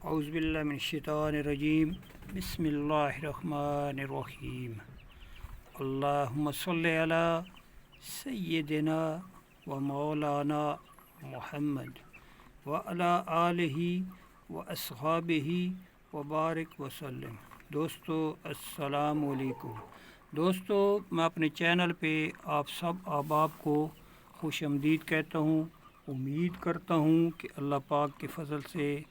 औज़ु बिल्लाहि मिनश्शैतानिर्रजीम बिस्मिल्लाहिर्रहमानिर्रहीम अल्लाहुम्मा सल्लि अला सय्यिदिना व मौलाना मुहम्मद व अला आलिहि व अस्हाबिहि व बारिक वसल्लम। दोस्तों अस्सलामु अलैकुम। दोस्तों मैं अपने चैनल पे आप सब अहबाब को खुश आमदीद कहता हूँ। उम्मीद करता हूँ कि अल्लाह पाक के फ़ज़ल से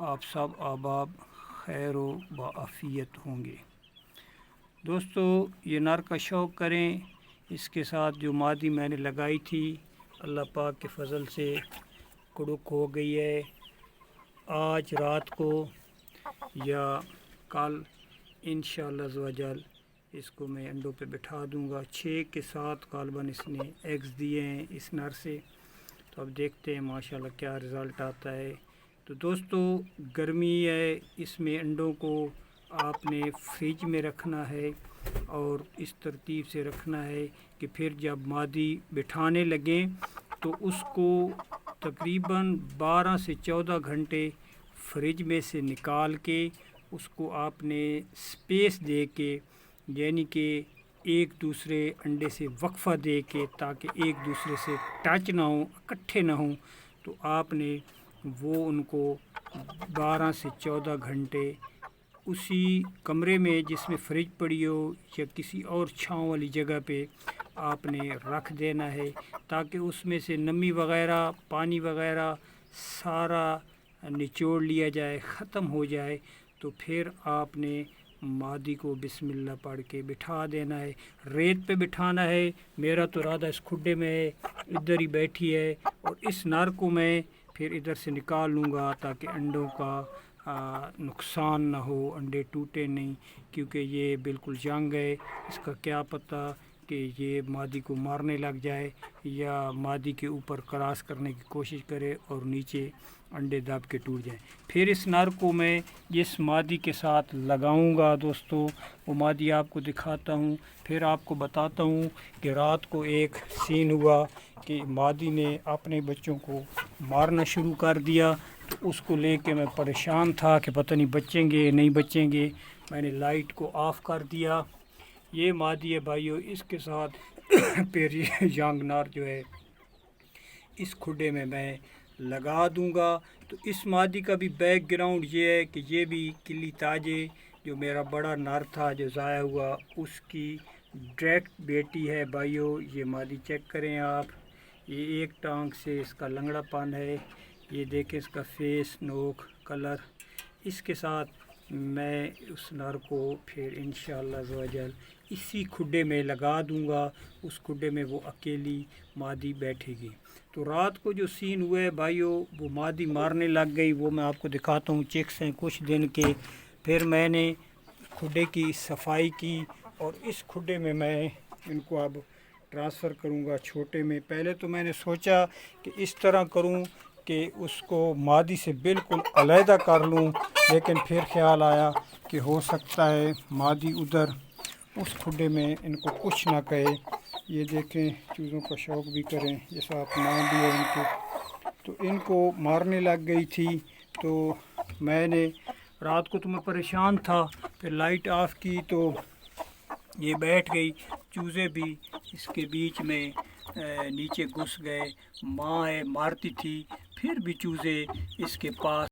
आप सब अहबाब खैर व आफ़ियत होंगे। दोस्तों ये नर का शौक़ करें। इसके साथ जो मादी मैंने लगाई थी अल्लाह पाक के फ़ज़ल से कुड़ुक हो गई है। आज रात को या कल इंशाअल्लाह अज़्ज़वजल इसको मैं अंडों पे बिठा दूंगा। 6 के 7 गालिबन इसने एग्स दिए हैं इस नर से। तो अब देखते हैं माशाल्लाह क्या रिज़ल्ट आता है। तो दोस्तों गर्मी है, इसमें अंडों को आपने फ्रिज में रखना है और इस तरतीब से रखना है कि फिर जब मादी बिठाने लगें तो उसको तकरीबन 12 से 14 घंटे फ्रिज में से निकाल के उसको आपने स्पेस दे के, यानी कि एक दूसरे अंडे से वक्फ़ा दे के, ताकि एक दूसरे से टच ना हो, इकट्ठे ना हों, तो आपने वो उनको 12 से 14 घंटे उसी कमरे में जिसमें फ्रिज पड़ी हो या किसी और छाँव वाली जगह पे आपने रख देना है, ताकि उसमें से नमी वग़ैरह, पानी वग़ैरह सारा निचोड़ लिया जाए, ख़त्म हो जाए। तो फिर आपने मादी को बिस्मिल्लाह पढ़ के बिठा देना है। रेत पे बिठाना है। मेरा तो इरादा इस खुड्डे में है, इधर ही बैठी है, और इस नर को मैं फिर इधर से निकाल लूँगा ताकि अंडों का नुकसान ना हो, अंडे टूटे नहीं, क्योंकि ये बिल्कुल जंग है। इसका क्या पता कि ये मादी को मारने लग जाए या मादी के ऊपर क्रॉस करने की कोशिश करे और नीचे अंडे दब के टूट जाएं। फिर इस नर को मैं जिस मादी के साथ लगाऊंगा दोस्तों, वो मादी आपको दिखाता हूँ। फिर आपको बताता हूँ कि रात को एक सीन हुआ कि मादी ने अपने बच्चों को मारना शुरू कर दिया। तो उसको लेके मैं परेशान था कि पता नहीं बचेंगे नहीं बचेंगे। मैंने लाइट को ऑफ़ कर दिया। ये मादी है भाइयों, इसके साथ फिर ये यंग नर जो है इस खुडे में मैं लगा दूंगा। तो इस मादी का भी बैकग्राउंड ये है कि ये भी किली ताजे जो मेरा बड़ा नर था जो ज़ाया हुआ, उसकी डायरेक्ट बेटी है भाइयों। ये मादी चेक करें आप, ये एक टांग से इसका लंगड़ापन है। ये देखें इसका फेस, नोक, कलर। इसके साथ मैं उस नर को फिर इंशाअल्लाह अज़्ज़वजल इसी खुडे में लगा दूंगा। उस खुडे में वो अकेली मादी बैठेगी। तो रात को जो सीन हुए भाइयों, वो मादी मारने लग गई, वो मैं आपको दिखाता हूँ। चिक्स हैं कुछ दिन के। फिर मैंने खुडे की सफाई की और इस खुडे में मैं इनको अब ट्रांसफ़र करूँगा छोटे में। पहले तो मैंने सोचा कि इस तरह करूँ कि उसको मादी से बिल्कुल अलहदा कर लूँ, लेकिन फिर ख्याल आया कि हो सकता है मादी उधर उस खुडे में इनको कुछ ना कहे। ये देखें चूज़ों का शौक़ भी करें, जैसा आप नाम भी है इनके। तो इनको मारने लग गई थी। तो मैंने रात को तो मैं परेशान था, फिर लाइट ऑफ़ की तो ये बैठ गई। चूज़े भी इसके बीच में नीचे घुस गए। माँ है मारती थी, फिर भी चूज़े इसके पास